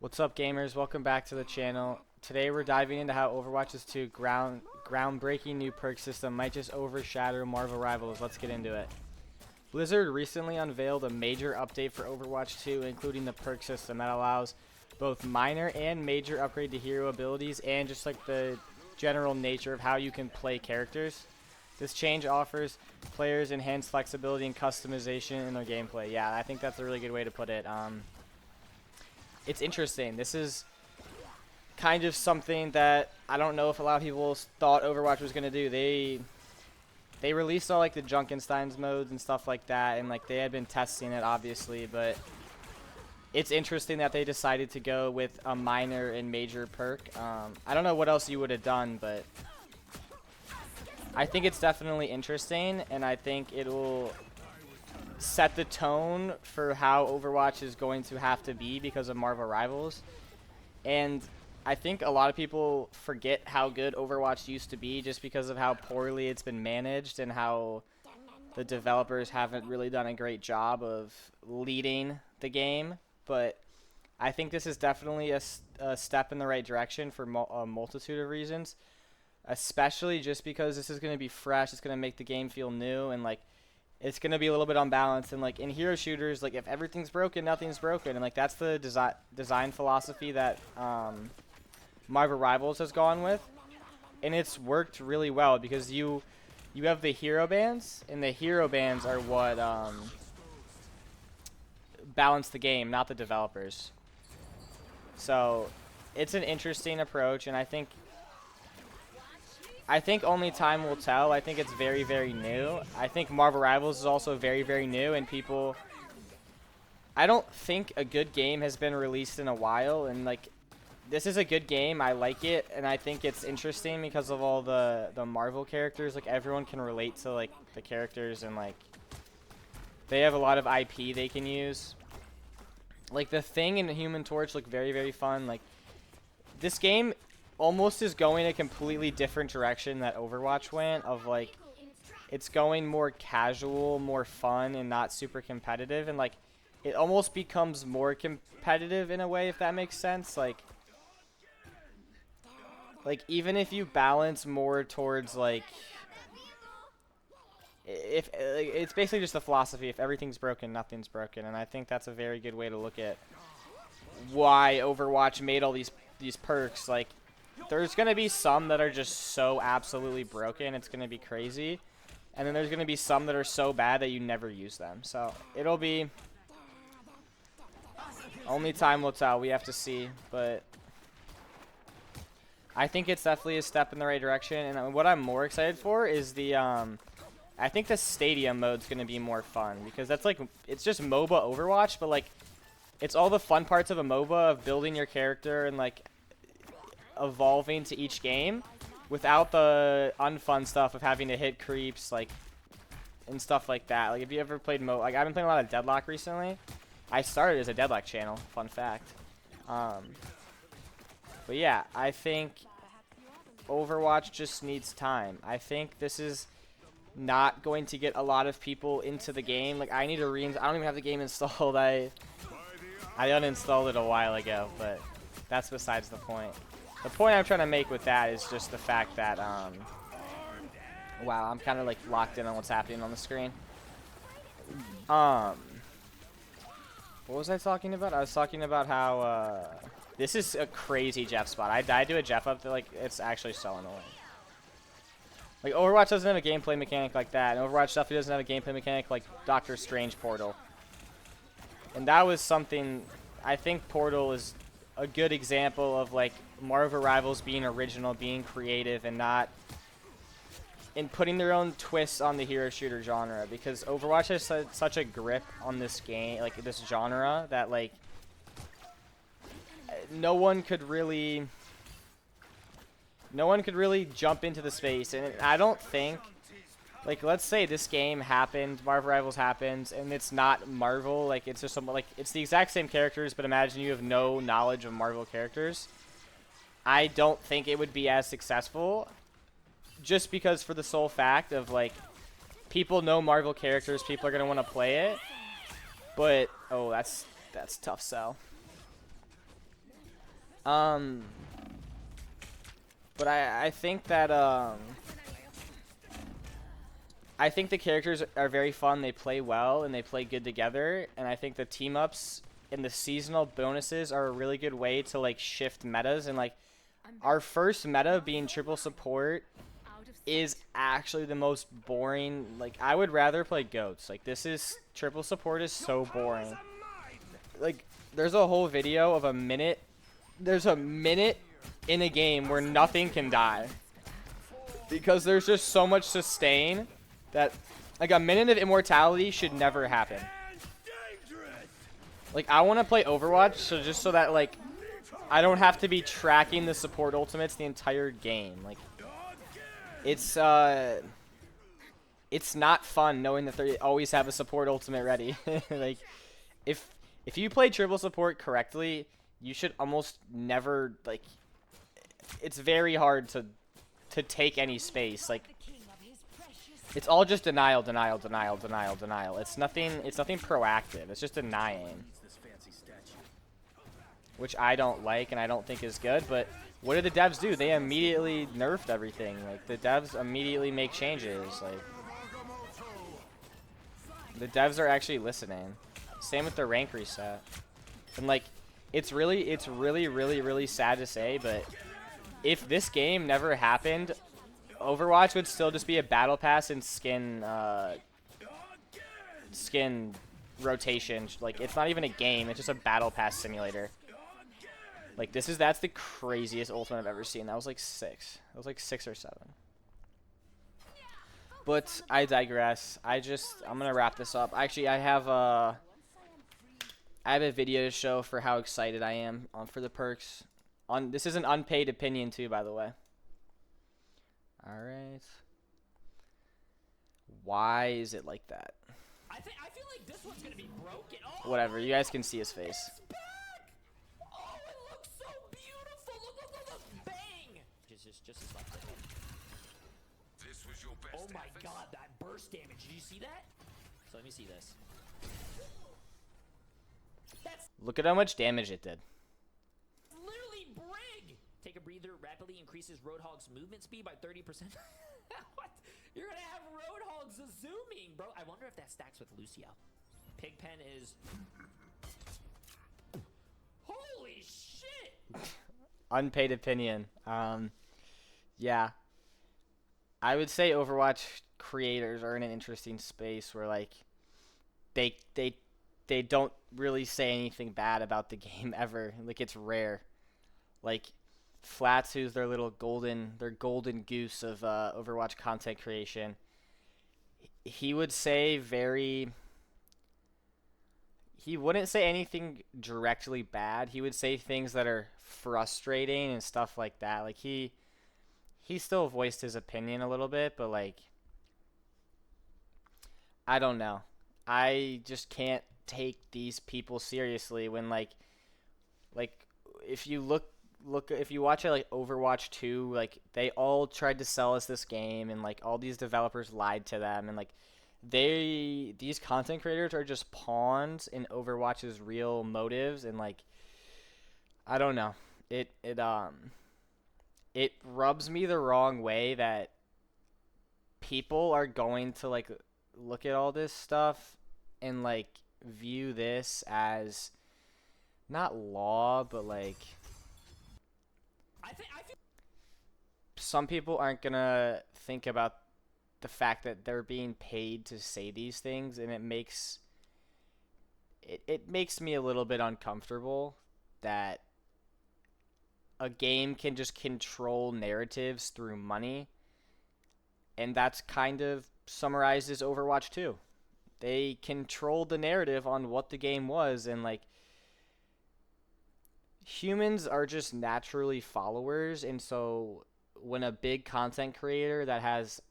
What's up, gamers? Welcome back to the channel. Today we're diving into how Overwatch's 2 groundbreaking new perk system might just overshadow Marvel Rivals. Let's get into it. Blizzard recently unveiled a major update for Overwatch 2, including the perk system that allows both minor and major upgrade to hero abilities and just like the general nature of how you can play characters. This change offers players enhanced flexibility and customization in their gameplay. Yeah, I think that's a really good way to put it. It's interesting. This is kind of something that I don't know if a lot of people thought Overwatch was going to do. They released all like the Junkenstein's modes and stuff like that, and like they had been testing it obviously, but it's interesting that they decided to go with a minor and major perk. I don't know what else you would have done, but I think it's definitely interesting, and I think it will set the tone for how Overwatch is going to have to be because of Marvel Rivals. And I think a lot of people forget how good Overwatch used to be just because of how poorly it's been managed and how the developers haven't really done a great job of leading the game. But I think this is definitely a step in the right direction for a multitude of reasons, especially just because this is going to be fresh. It's going to make the game feel new, and like it's going to be a little bit unbalanced. And like in hero shooters, like if everything's broken, nothing's broken, and like that's the design philosophy that Marvel Rivals has gone with, and it's worked really well because you have the hero bands, and the hero bands are what balance the game, not the developers. So it's an interesting approach, and I think only time will tell. I think it's very, very new. I think Marvel Rivals is also very, very new, and people... I don't think a good game has been released in a while, and like, this is a good game. I like it, and I think it's interesting because of all the Marvel characters. Like, everyone can relate to like the characters, and like, they have a lot of IP they can use. Like, the Thing and the Human Torch look very, very fun. Like, this game almost is going a completely different direction that Overwatch went, of like it's going more casual, more fun, and not super competitive, and like it almost becomes more competitive in a way, if that makes sense. Like even if you balance more towards like, if it's basically just the philosophy, if everything's broken, nothing's broken, and I think that's a very good way to look at why Overwatch made all these perks. Like, there's going to be some that are just so absolutely broken, it's going to be crazy. And then there's going to be some that are so bad that you never use them. So it'll be... only time will tell. We have to see. But I think it's definitely a step in the right direction. And what I'm more excited for is the... I think the Stadium mode's going to be more fun. Because that's like... it's just MOBA Overwatch, but like... it's all the fun parts of a MOBA, of building your character and like evolving to each game, without the unfun stuff of having to hit creeps, like, and stuff like that. Like, if you ever played like, I've been playing a lot of Deadlock recently. I started as a Deadlock channel, fun fact. But yeah, I think Overwatch just needs time. I think this is not going to get a lot of people into the game. Like, I need to I don't even have the game installed. I uninstalled it a while ago, but that's besides the point. The point I'm trying to make with that is just the fact that, wow, I'm kind of like locked in on what's happening on the screen. What was I talking about? I was talking about how, this is a crazy Jeff spot. I died to a Jeff up that, like, it's actually so annoying. Like, Overwatch doesn't have a gameplay mechanic like that, and Overwatch definitely doesn't have a gameplay mechanic like Doctor Strange Portal. And that was something, I think Portal is a good example of like Marvel Rivals being original, being creative, and not in putting their own twists on the hero shooter genre, because Overwatch has such a grip on this game, like this genre, that like no one could really jump into the space. And I don't think, like, let's say this game happened, Marvel Rivals happens, and it's not Marvel, like, it's just like, it's the exact same characters, but imagine you have no knowledge of Marvel characters. I don't think it would be as successful, just because for the sole fact of, like, people know Marvel characters, people are going to want to play it, but, oh, that's tough sell. Um, but I think that I think the characters are very fun. They play well and they play good together. And I think the team ups and the seasonal bonuses are a really good way to like shift metas. And like our first meta being triple support is actually the most boring. Like I would rather play goats. Like this is triple support is so boring. Like there's a whole video of a minute. There's a minute in a game where nothing can die because there's just so much sustain that like a minute of immortality should never happen. Like I want to play Overwatch so that like I don't have to be tracking the support ultimates the entire game. Like it's not fun knowing that they always have a support ultimate ready. Like if you play triple support correctly, you should almost never like it's very hard to take any space. Like it's all just denial, denial, denial, denial, denial. It's nothing proactive. It's just denying. Which I don't like and I don't think is good, but what did the devs do? They immediately nerfed everything. Like the devs immediately make changes. Like the devs are actually listening. Same with the rank reset. And like it's really sad to say, but if this game never happened, Overwatch would still just be a battle pass and skin rotation. Like it's not even a game, it's just a battle pass simulator. Like that's the craziest ultimate I've ever seen. That was like 6. That was like 6 or 7. But I digress. I'm gonna wrap this up. Actually, I have a video to show for how excited I am for the perks. This is an unpaid opinion too, by the way. All right. Why is it like that? I feel like this one's gonna be broken. Oh, whatever. You guys can see his face. Oh, it looks so beautiful. Look. Bang. Just like that. This was your best Oh my effort. god, that burst damage. Did you see that? So let me see this. That's Look at how much damage it did. literally brig. Take a breather. Rapidly increases Roadhog's movement speed by 30%. What? You're gonna have Roadhog zooming, bro. I wonder if that stacks with Lucio. Pigpen is. Holy shit! Unpaid opinion. Yeah. I would say Overwatch creators are in an interesting space where like they don't really say anything bad about the game ever. Like it's rare. Like Flats, who's their golden goose of Overwatch content creation, he would say he wouldn't say anything directly bad. He would say things that are frustrating and stuff like that. Like he still voiced his opinion a little bit, but like I don't know. I just can't take these people seriously when like if you if you watch it like Overwatch 2, like they all tried to sell us this game and like all these developers lied to them and like these content creators are just pawns in Overwatch's real motives and like I don't know. It rubs me the wrong way that people are going to like look at all this stuff and like view this as not law but like I feel some people aren't gonna think about the fact that they're being paid to say these things, and it makes me a little bit uncomfortable that a game can just control narratives through money, and that's kind of summarizes Overwatch 2. They controlled the narrative on what the game was, and like humans are just naturally followers, and so when a big content creator that has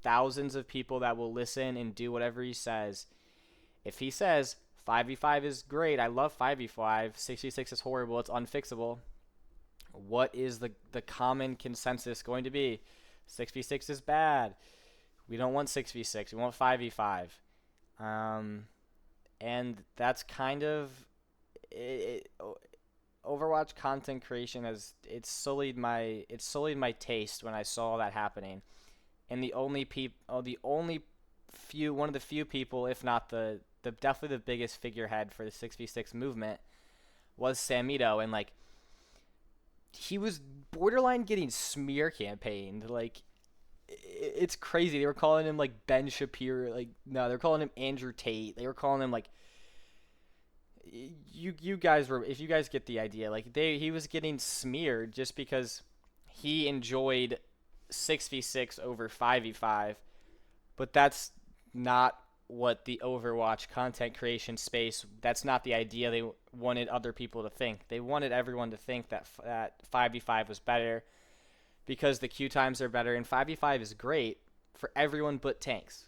thousands of people that will listen and do whatever he says, if he says 5v5 is great, I love 5v5, 66 is horrible, it's unfixable, what is the common consensus going to be? 6v6 is bad, we don't want 6v6, we want 5v5. And that's kind of Overwatch content creation has sullied my taste when I saw that happening. And one of the few people, if not the definitely the biggest figurehead for the 6v6 movement was Samito, and like he was borderline getting smear campaigned. Like it's crazy. They were calling him like Ben Shapiro. Like no, they're calling him Andrew Tate. They were calling him like you guys were, if you guys get the idea, like he was getting smeared just because he enjoyed 6v6 over 5v5, but that's not what the Overwatch content creation space, that's not the idea they wanted other people to think. They wanted everyone to think that 5v5 was better because the queue times are better, and 5v5 is great for everyone but tanks.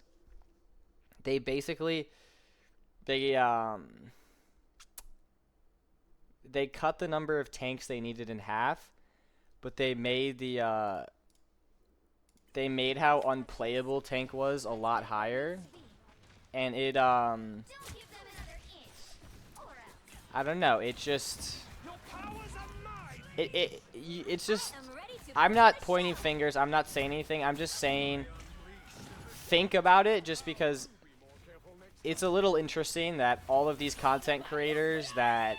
They basically they cut the number of tanks they needed in half, but they made how unplayable tank was a lot higher, and it I don't know, it just it's just, I'm not pointing fingers, I'm not saying anything, I'm just saying think about it, just because it's a little interesting that all of these content creators that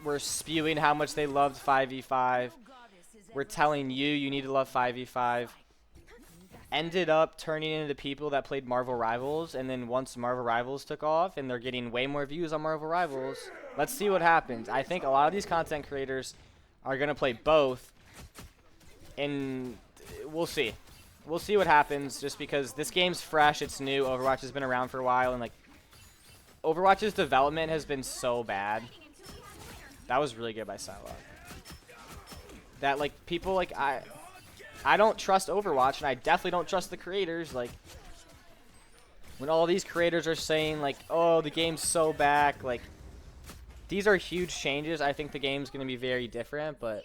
were spewing how much they loved 5v5, were telling you need to love 5v5, ended up turning into people that played Marvel Rivals, and then once Marvel Rivals took off and they're getting way more views on Marvel Rivals, let's see what happens. I think a lot of these content creators are going to play both, and we'll see. We'll see what happens, just because this game's fresh, it's new, Overwatch has been around for a while, and like Overwatch's development has been so bad. That was really good by Psylocke. That like people like I don't trust Overwatch, and I definitely don't trust the creators. Like when all these creators are saying like, oh, the game's so back, like these are huge changes. I think the game's going to be very different, but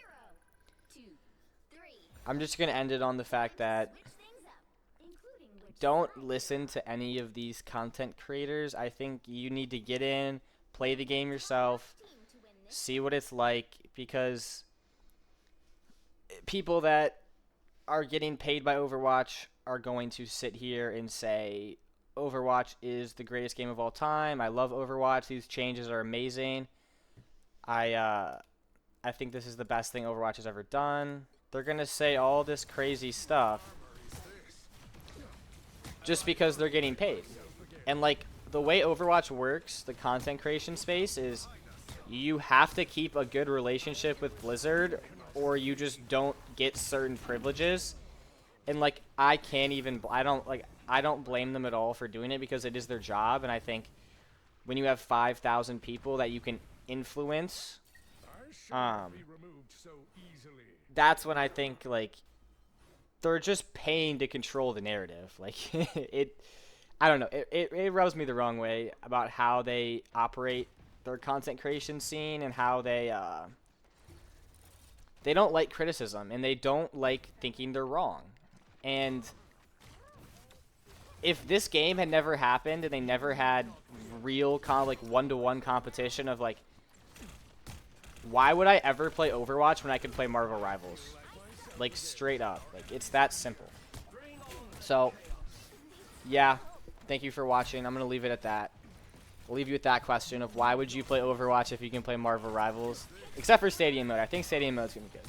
I'm just going to end it on the fact that don't listen to any of these content creators. I think you need to get in, play the game yourself, see what it's like, because people that are getting paid by Overwatch are going to sit here and say Overwatch is the greatest game of all time. I love Overwatch. These changes are amazing. I think this is the best thing Overwatch has ever done. They're going to say all this crazy stuff just because they're getting paid. And like the way Overwatch works, the content creation space, is you have to keep a good relationship with Blizzard or you just don't get certain privileges. And like I don't blame them at all for doing it, because it is their job. And I think when you have 5,000 people that you can influence, that's when I think like they're just paying to control the narrative. Like I don't know, it rubs me the wrong way about how they operate their content creation scene, and how they don't like criticism, and they don't like thinking they're wrong. And if this game had never happened and they never had real like one-to-one competition of like, why would I ever play Overwatch when I can play Marvel Rivals? Like straight up, like it's that simple. So yeah, thank you for watching. I'm gonna leave it at that. I'll leave you with that question of why would you play Overwatch if you can play Marvel Rivals? Except for Stadium Mode. I think Stadium Mode's gonna be good.